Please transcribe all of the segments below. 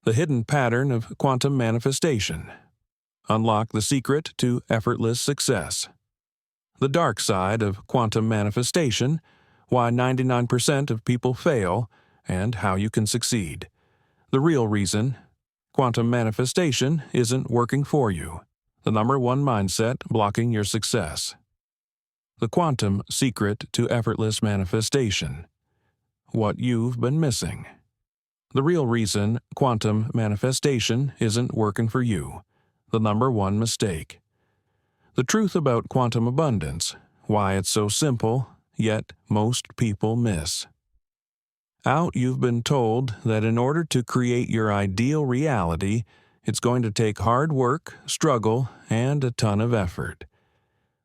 the hidden pattern of quantum manifestation. Unlock the secret to effortless success. The dark side of quantum manifestation, why 99% of people fail, and how you can succeed. The real reason quantum manifestation isn't working for you. The number one mindset blocking your success. The quantum secret to effortless manifestation. What you've been missing. The real reason quantum manifestation isn't working for you. The number one mistake. The truth about quantum abundance, why it's so simple, yet most people miss. You've been told that in order to create your ideal reality, it's going to take hard work, struggle, and a ton of effort.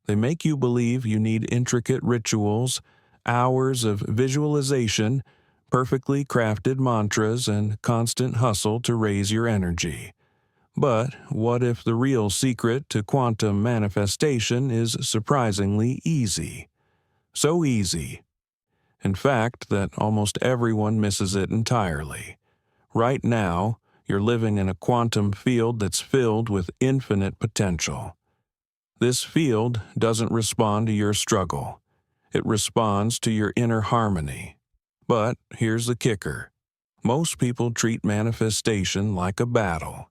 They make you believe you need intricate rituals, hours of visualization, perfectly crafted mantras, and constant hustle to raise your energy. But what if the real secret to quantum manifestation is surprisingly easy? So easy, in fact, that almost everyone misses it entirely. Right now, you're living in a quantum field that's filled with infinite potential. This field doesn't respond to your struggle. It responds to your inner harmony. But here's the kicker. Most people treat manifestation like a battle.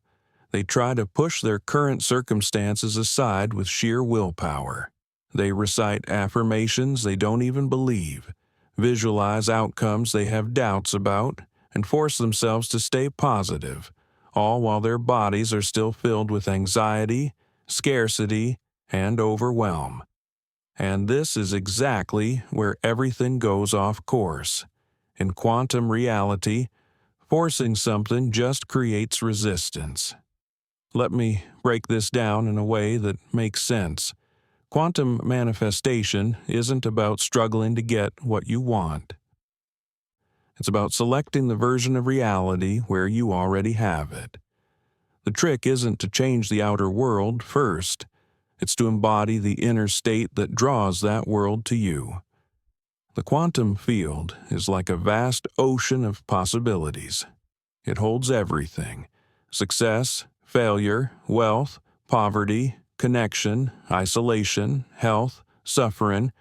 They try to push their current circumstances aside with sheer willpower. They recite affirmations they don't even believe, visualize outcomes they have doubts about, and force themselves to stay positive, all while their bodies are still filled with anxiety, scarcity, and overwhelm. And this is exactly where everything goes off course. In quantum reality, forcing something just creates resistance. Let me break this down in a way that makes sense. Quantum manifestation isn't about struggling to get what you want. It's about selecting the version of reality where you already have it. The trick isn't to change the outer world first. It's to embody the inner state that draws that world to you. The quantum field is like a vast ocean of possibilities. It holds everything: success, failure, wealth, poverty, connection, isolation, health, suffering.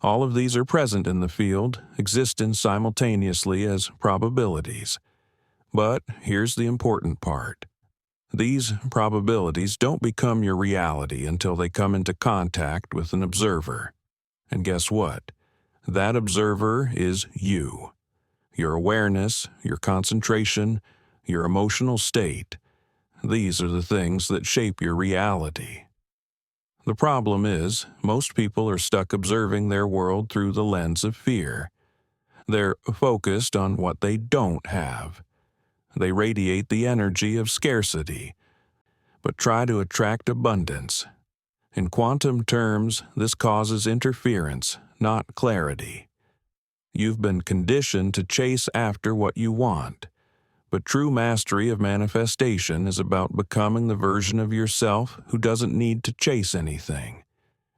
All of these are present in the field, existing simultaneously as probabilities. But here's the important part. These probabilities don't become your reality until they come into contact with an observer. And guess what? That observer is you. Your awareness, your concentration, your emotional state. These are the things that shape your reality. The problem is, most people are stuck observing their world through the lens of fear. They're focused on what they don't have. They radiate the energy of scarcity, but try to attract abundance. In quantum terms, this causes interference, not clarity. You've been conditioned to chase after what you want. But true mastery of manifestation is about becoming the version of yourself who doesn't need to chase anything.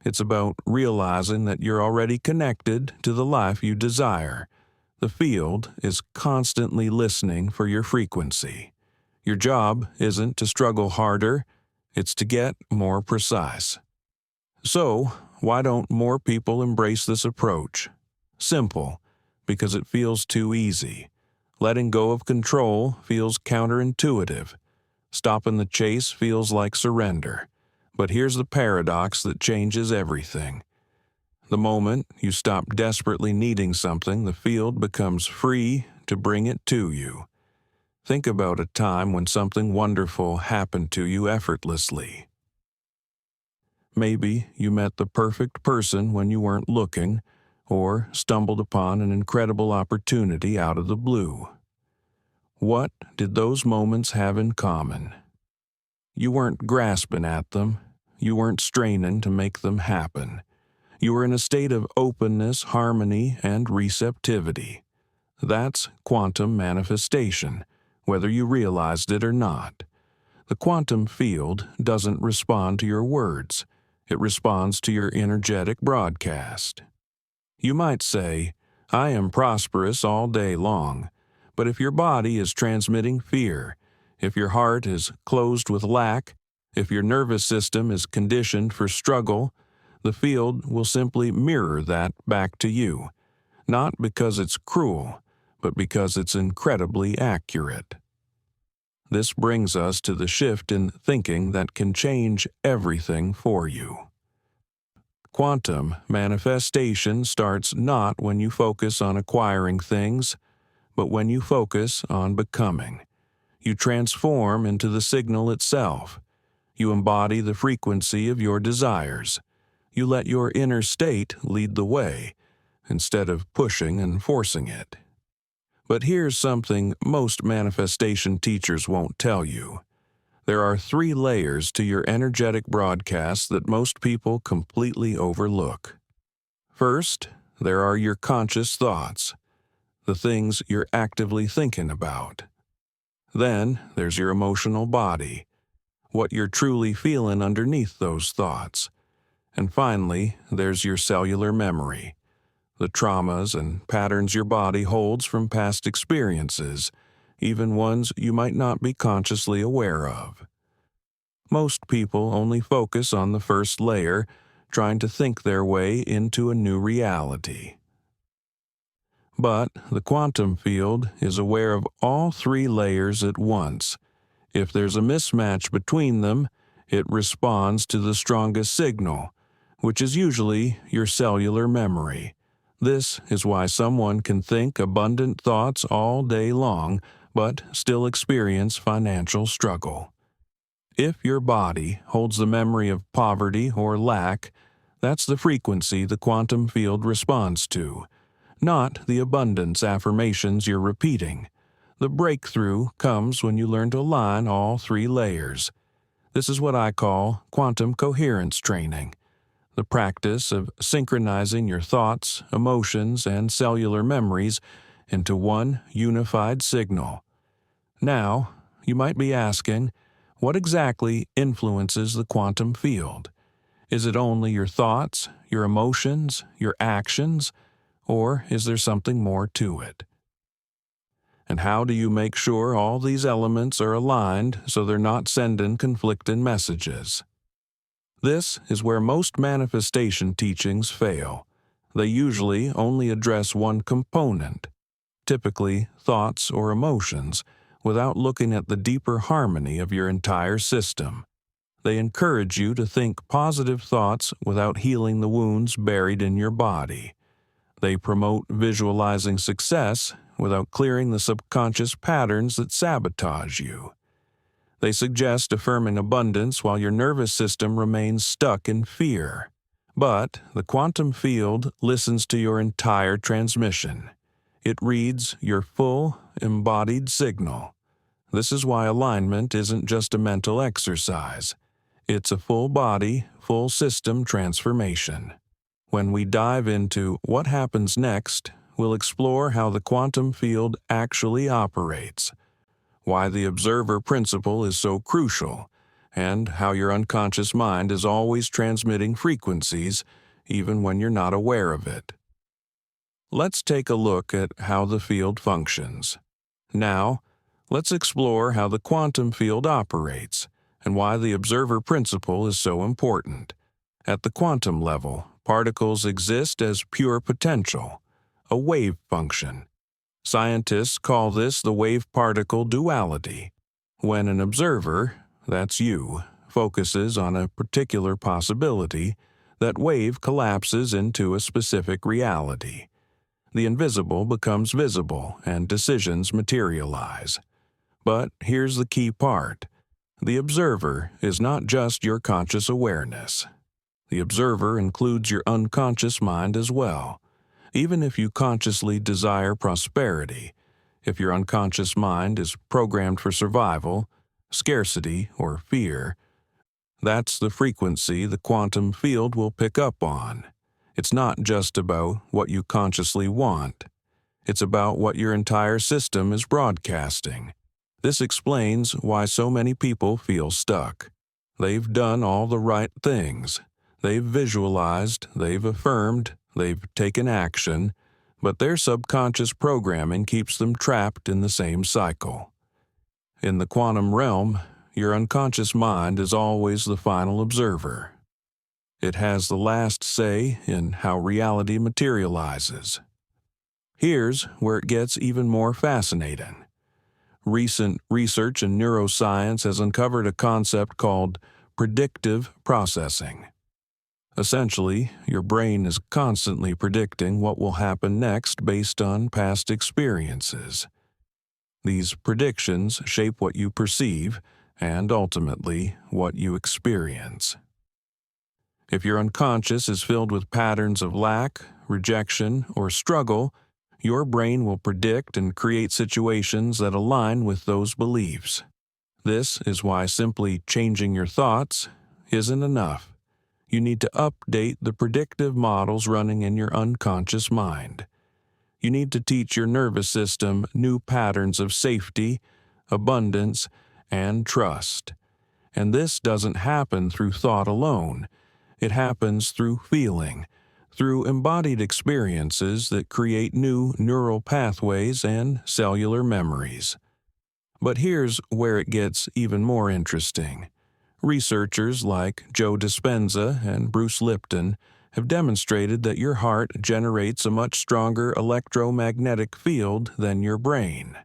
It's about realizing that you're already connected to the life you desire. The field is constantly listening for your frequency. Your job isn't to struggle harder, it's to get more precise. So, why don't more people embrace this approach? Simple, because it feels too easy. Letting go of control feels counterintuitive. Stopping the chase feels like surrender. But here's the paradox that changes everything. The moment you stop desperately needing something, the field becomes free to bring it to you. Think about a time when something wonderful happened to you effortlessly. Maybe you met the perfect person when you weren't looking, or stumbled upon an incredible opportunity out of the blue. What did those moments have in common? You weren't grasping at them. You weren't straining to make them happen. You were in a state of openness, harmony, and receptivity. That's quantum manifestation, whether you realized it or not. The quantum field doesn't respond to your words. It responds to your energetic broadcast. You might say, "I am prosperous all day long," but if your body is transmitting fear, If your heart is closed with lack, if your nervous system is conditioned for struggle, the field will simply mirror that back to you, not because it's cruel, but because it's incredibly accurate. This brings us to the shift in thinking that can change everything for you. Quantum manifestation starts not when you focus on acquiring things, but when you focus on becoming. You transform into the signal itself. You embody the frequency of your desires. You let your inner state lead the way, instead of pushing and forcing it. But here's something most manifestation teachers won't tell you. There are 3 layers to your energetic broadcast that most people completely overlook. First, there are your conscious thoughts, the things you're actively thinking about. Then, there's your emotional body, what you're truly feeling underneath those thoughts. And finally, there's your cellular memory, the traumas and patterns your body holds from past experiences, even ones you might not be consciously aware of. Most people only focus on the first layer, trying to think their way into a new reality. But the quantum field is aware of all 3 layers at once. If there's a mismatch between them, it responds to the strongest signal, which is usually your cellular memory. This is why someone can think abundant thoughts all day long, but still experience financial struggle. If your body holds the memory of poverty or lack, that's the frequency the quantum field responds to, not the abundance affirmations you're repeating. The breakthrough comes when you learn to align all 3 layers. This is what I call quantum coherence training, the practice of synchronizing your thoughts, emotions, and cellular memories into one unified signal. Now, you might be asking, what exactly influences the quantum field? Is it only your thoughts, your emotions, your actions, or is there something more to it? And how do you make sure all these elements are aligned so they're not sending conflicting messages? This is where most manifestation teachings fail. They usually only address one component, typically thoughts or emotions, without looking at the deeper harmony of your entire system. They encourage you to think positive thoughts without healing the wounds buried in your body. They promote visualizing success without clearing the subconscious patterns that sabotage you. They suggest affirming abundance while your nervous system remains stuck in fear. But the quantum field listens to your entire transmission. It reads your full, embodied signal. This is why alignment isn't just a mental exercise. It's a full body, full system transformation. When we dive into what happens next, we'll explore how the quantum field actually operates, why the observer principle is so crucial, and how your unconscious mind is always transmitting frequencies, even when you're not aware of it. Let's take a look at how the field functions. Now, let's explore how the quantum field operates and why the observer principle is so important. At the quantum level, particles exist as pure potential, a wave function. Scientists call this the wave-particle duality. When an observer, that's you, focuses on a particular possibility, that wave collapses into a specific reality. The invisible becomes visible and decisions materialize. But here's the key part. The observer is not just your conscious awareness. The observer includes your unconscious mind as well. Even if you consciously desire prosperity, if your unconscious mind is programmed for survival, scarcity, or fear, that's the frequency the quantum field will pick up on. It's not just about what you consciously want. It's about what your entire system is broadcasting. This explains why so many people feel stuck. They've done all the right things. They've visualized, they've affirmed, they've taken action, but their subconscious programming keeps them trapped in the same cycle. In the quantum realm, your unconscious mind is always the final observer. It has the last say in how reality materializes. Here's where it gets even more fascinating. Recent research in neuroscience has uncovered a concept called predictive processing. Essentially, your brain is constantly predicting what will happen next based on past experiences. These predictions shape what you perceive and ultimately what you experience. If your unconscious is filled with patterns of lack, rejection, or struggle, your brain will predict and create situations that align with those beliefs. This is why simply changing your thoughts isn't enough. You need to update the predictive models running in your unconscious mind. You need to teach your nervous system new patterns of safety, abundance, and trust. And this doesn't happen through thought alone. It happens through feeling, through embodied experiences that create new neural pathways and cellular memories. But here's where it gets even more interesting. Researchers like Joe Dispenza and Bruce Lipton have demonstrated that your heart generates a much stronger electromagnetic field than your brain.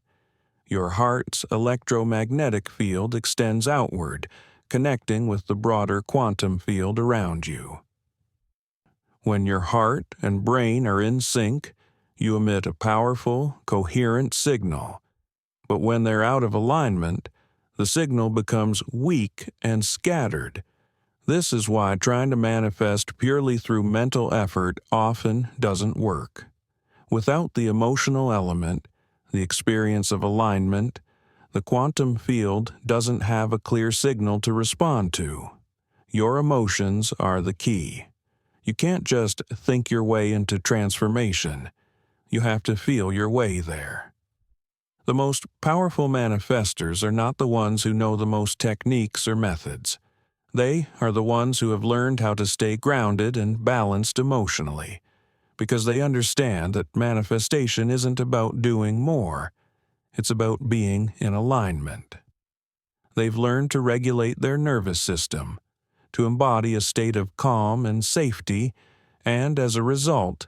Your heart's electromagnetic field extends outward, connecting with the broader quantum field around you. When your heart and brain are in sync, you emit a powerful, coherent signal. But when they're out of alignment, the signal becomes weak and scattered. This is why trying to manifest purely through mental effort often doesn't work. Without the emotional element, the experience of alignment, the quantum field doesn't have a clear signal to respond to. Your emotions are the key. You can't just think your way into transformation. You have to feel your way there. The most powerful manifestors are not the ones who know the most techniques or methods. They are the ones who have learned how to stay grounded and balanced emotionally, because they understand that manifestation isn't about doing more. It's about being in alignment. They've learned to regulate their nervous system, to embody a state of calm and safety, and as a result,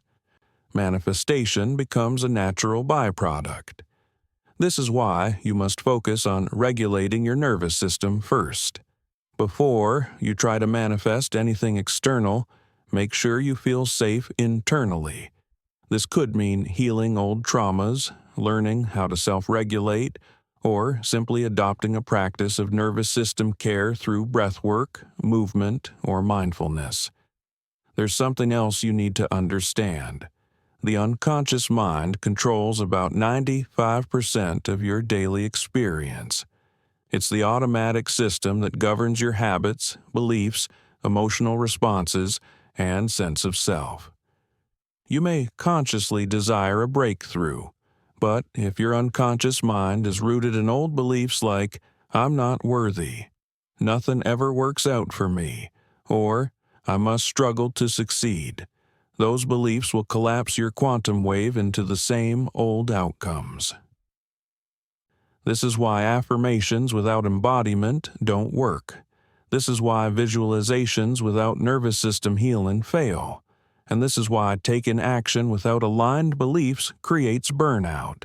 manifestation becomes a natural byproduct. This is why you must focus on regulating your nervous system first. Before you try to manifest anything external, make sure you feel safe internally. This could mean healing old traumas, learning how to self-regulate, or simply adopting a practice of nervous system care through breathwork, movement, or mindfulness. There's something else you need to understand. The unconscious mind controls about 95% of your daily experience. It's the automatic system that governs your habits, beliefs, emotional responses, and sense of self. You may consciously desire a breakthrough, but if your unconscious mind is rooted in old beliefs like, "I'm not worthy," "nothing ever works out for me," or "I must struggle to succeed," those beliefs will collapse your quantum wave into the same old outcomes. This is why affirmations without embodiment don't work. This is why visualizations without nervous system healing fail. And this is why taking action without aligned beliefs creates burnout.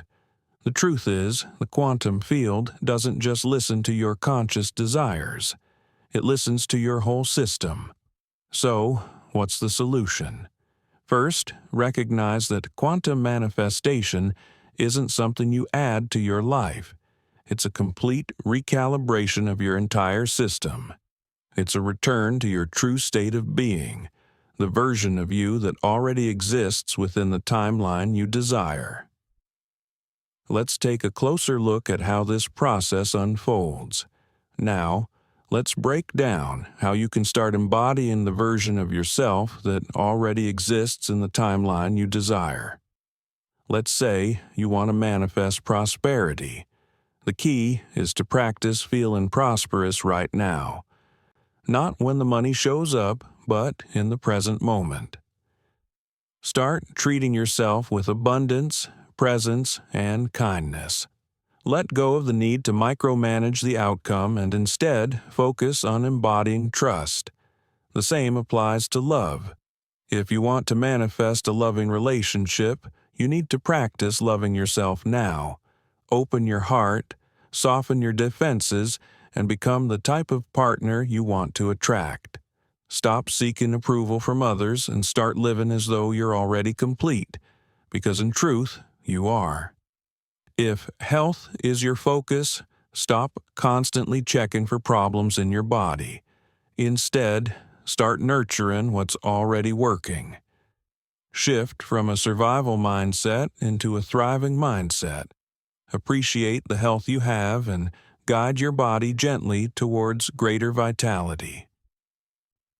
The truth is, the quantum field doesn't just listen to your conscious desires. It listens to your whole system. So, what's the solution? First, recognize that quantum manifestation isn't something you add to your life. It's a complete recalibration of your entire system. It's a return to your true state of being, the version of you that already exists within the timeline you desire. Let's take a closer look at how this process unfolds. Now, let's break down how you can start embodying the version of yourself that already exists in the timeline you desire. Let's say you want to manifest prosperity. The key is to practice feeling prosperous right now. Not when the money shows up, but in the present moment. Start treating yourself with abundance, presence, and kindness. Let go of the need to micromanage the outcome and instead focus on embodying trust. The same applies to love. If you want to manifest a loving relationship, you need to practice loving yourself now. Open your heart, soften your defenses, and become the type of partner you want to attract. Stop seeking approval from others and start living as though you're already complete, because in truth, you are. If health is your focus, stop constantly checking for problems in your body. Instead, start nurturing what's already working. Shift from a survival mindset into a thriving mindset. Appreciate the health you have and guide your body gently towards greater vitality.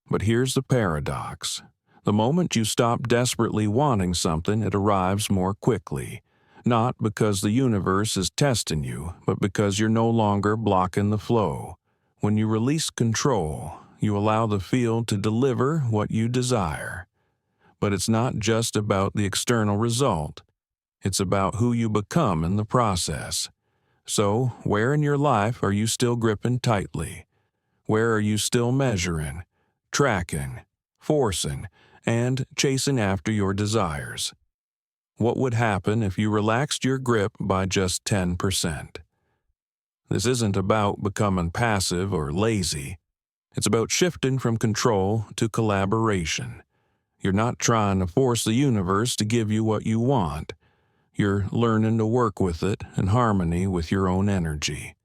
But here's the paradox. The moment you stop desperately wanting something, it arrives more quickly. Not because the universe is testing you, but because you're no longer blocking the flow. When you release control, you allow the field to deliver what you desire. But it's not just about the external result. It's about who you become in the process. So, where in your life are you still gripping tightly? Where are you still measuring, tracking, forcing, and chasing after your desires? What would happen if you relaxed your grip by just 10%? This isn't about becoming passive or lazy. It's about shifting from control to collaboration. You're not trying to force the universe to give you what you want. You're learning to work with it in harmony with your own energy.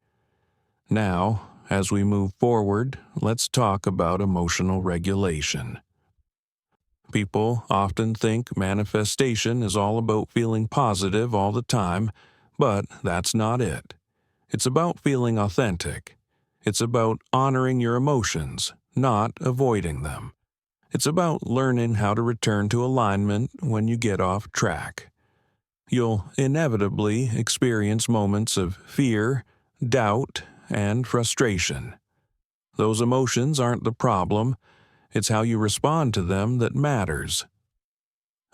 Now, as we move forward, let's talk about emotional regulation. People often think manifestation is all about feeling positive all the time, but that's not it. It's about feeling authentic. It's about honoring your emotions, not avoiding them. It's about learning how to return to alignment when you get off track. You'll inevitably experience moments of fear, doubt, and frustration. Those emotions aren't the problem. It's how you respond to them that matters.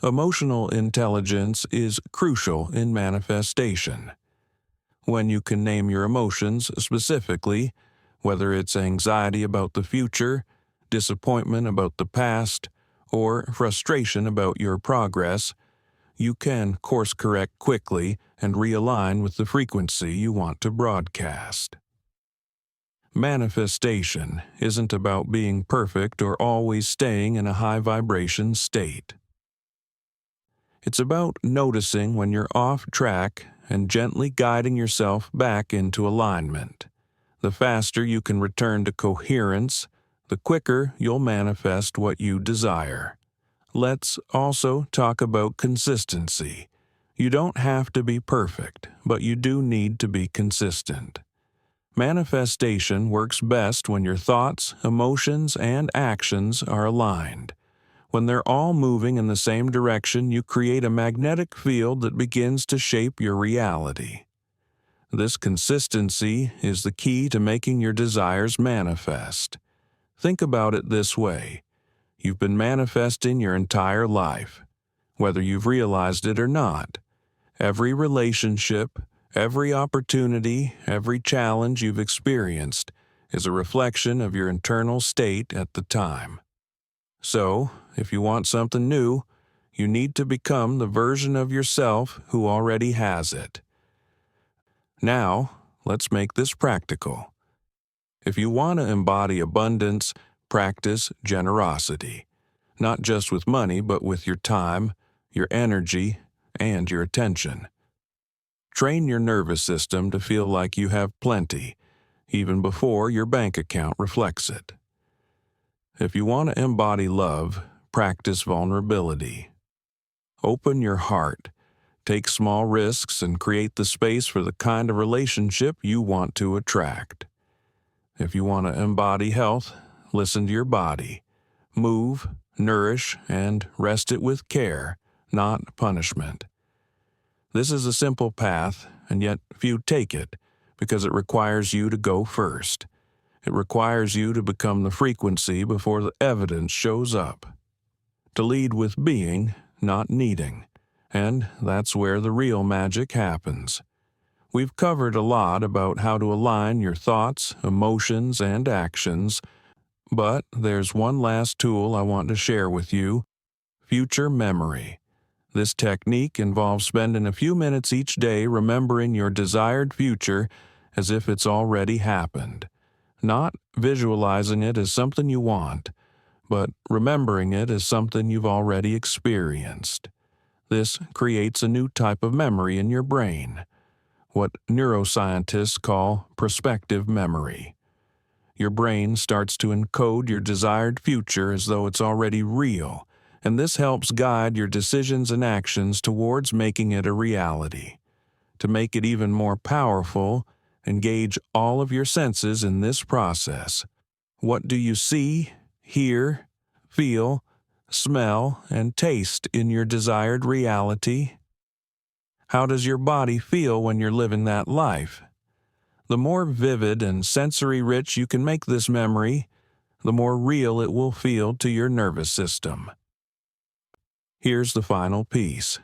Emotional intelligence is crucial in manifestation. When you can name your emotions specifically, whether it's anxiety about the future, disappointment about the past, or frustration about your progress, you can course correct quickly and realign with the frequency you want to broadcast. Manifestation isn't about being perfect or always staying in a high vibration state. It's about noticing when you're off track and gently guiding yourself back into alignment. The faster you can return to coherence, the quicker you'll manifest what you desire. Let's also talk about consistency. You don't have to be perfect, but you do need to be consistent. Manifestation works best when your thoughts, emotions, and actions are aligned. When they're all moving in the same direction, you create a magnetic field that begins to shape your reality. This consistency is the key to making your desires manifest. Think about it this way. You've been manifesting your entire life, whether you've realized it or not. Every relationship, every opportunity, every challenge you've experienced is a reflection of your internal state at the time. So, if you want something new, you need to become the version of yourself who already has it. Now, let's make this practical. If you want to embody abundance, practice generosity, not just with money, but with your time, your energy, and your attention. Train your nervous system to feel like you have plenty, even before your bank account reflects it. If you want to embody love, practice vulnerability. Open your heart, take small risks, and create the space for the kind of relationship you want to attract. If you want to embody health, listen to your body. Move, nourish, and rest it with care, not punishment. This is a simple path, and yet few take it, because it requires you to go first. It requires you to become the frequency before the evidence shows up. To lead with being, not needing. And that's where the real magic happens. We've covered a lot about how to align your thoughts, emotions, and actions, but there's one last tool I want to share with you: future memory. This technique involves spending a few minutes each day remembering your desired future as if it's already happened. Not visualizing it as something you want, but remembering it as something you've already experienced. This creates a new type of memory in your brain, what neuroscientists call prospective memory. Your brain starts to encode your desired future as though it's already real, and this helps guide your decisions and actions towards making it a reality. To make it even more powerful, engage all of your senses in this process. What do you see, hear, feel, smell, and taste in your desired reality? How does your body feel when you're living that life? The more vivid and sensory-rich you can make this memory, the more real it will feel to your nervous system. Here's the final piece: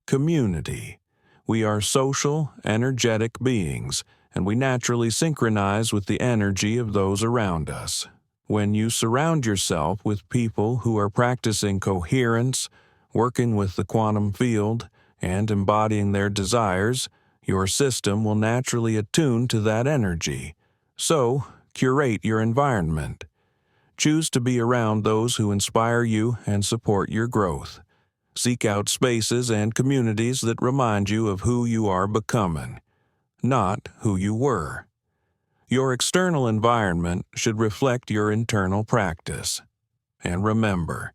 community. We are social, energetic beings, and we naturally synchronize with the energy of those around us. When you surround yourself with people who are practicing coherence, working with the quantum field, and embodying their desires, your system will naturally attune to that energy. So, curate your environment. Choose to be around those who inspire you and support your growth. Seek out spaces and communities that remind you of who you are becoming, not who you were. Your external environment should reflect your internal practice. And remember,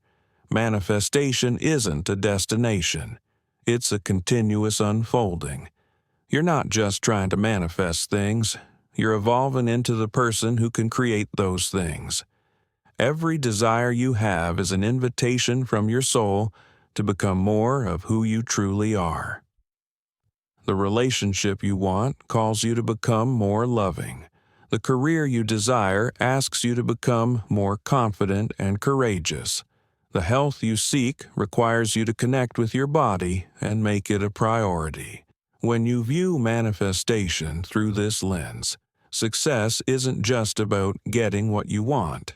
manifestation isn't a destination. It's a continuous unfolding. You're not just trying to manifest things. You're evolving into the person who can create those things. Every desire you have is an invitation from your soul to become more of who you truly are. The relationship you want calls you to become more loving. The career you desire asks you to become more confident and courageous. The health you seek requires you to connect with your body and make it a priority. When you view manifestation through this lens, success isn't just about getting what you want.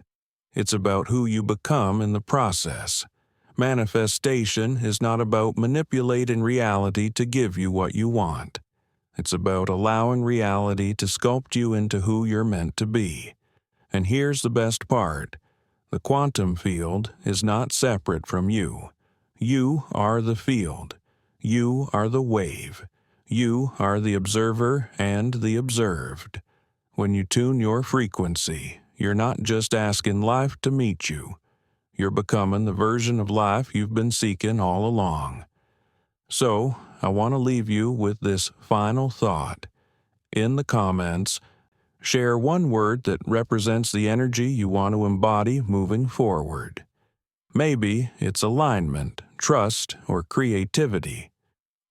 It's about who you become in the process. Manifestation is not about manipulating reality to give you what you want. It's about allowing reality to sculpt you into who you're meant to be. And here's the best part: the quantum field is not separate from you. You are the field. You are the wave. You are the observer and the observed. When you tune your frequency, you're not just asking life to meet you. You're becoming the version of life you've been seeking all along. So, I want to leave you with this final thought. In the comments, share one word that represents the energy you want to embody moving forward. Maybe it's alignment, trust, or creativity.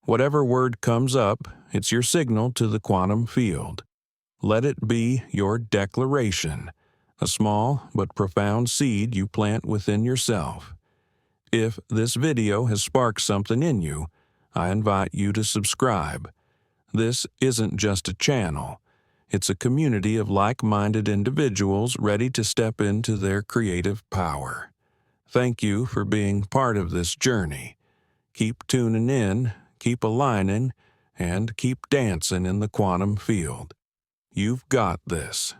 Whatever word comes up, it's your signal to the quantum field. Let it be your declaration, a small but profound seed you plant within yourself. If this video has sparked something in you, I invite you to subscribe. This isn't just a channel. It's a community of like-minded individuals ready to step into their creative power. Thank you for being part of this journey. Keep tuning in, keep aligning, and keep dancing in the quantum field. You've got this.